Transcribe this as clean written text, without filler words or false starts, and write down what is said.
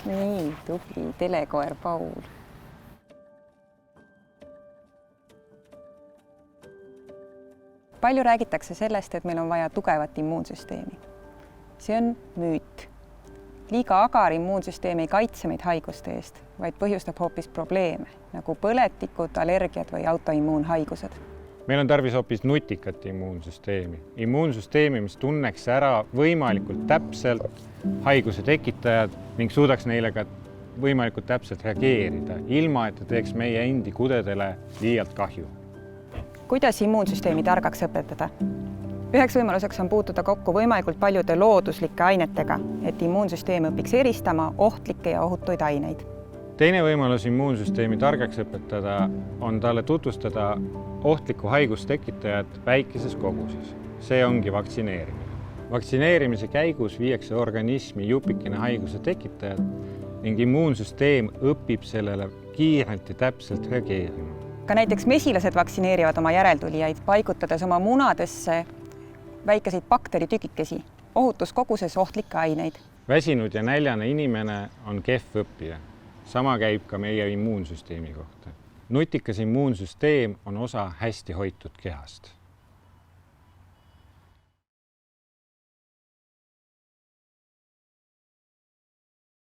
Nii, tubli telekoer Paul. Palju räägitakse sellest, et meil on vaja tugevat immuunsüsteemi. See on müüt. Liiga agar immuunsüsteem ei kaitse meid haiguste eest, vaid põhjustab hoopis probleeme, nagu põletikud, allergiad või autoimmuunhaigused. Meil on tarvis hoopis nutikat immuunsüsteemi. Immuunsüsteemi, mis tunneks ära võimalikult täpselt haiguse tekitajad ning suudaks neile ka võimalikult täpselt reageerida, ilma et ta teeks meie endi kudedele liialt kahju. Kuidas immuunsüsteemi targaks õpetada? Üheks võimaluseks on puutuda kokku võimalikult paljude looduslike ainetega, et immuunsüsteem õpiks eristama ohtlikke ja ohutuid aineid. Teine võimalus immuunsüsteemi targaks õpetada on talle tutvustada ohtlikku haigustekitajat väikeses koguses. See ongi vaktsineerimine. Vaktsineerimise käigus viiakse organismi jupikene haiguse tekitajad ning immuunsüsteem õpib sellele kiirelt ja täpselt reageerima. Ka näiteks mesilased vaktsineerivad oma järeltulijaid, paigutades oma munadesse väikeseid bakteritükikesi, ohutus koguses ohtlikke aineid. Väsinud ja näljane inimene on kehv õppija. Sama käib ka meie immuunsüsteemi kohta. Nutikas immuunsüsteem on osa hästi hoitud kehast.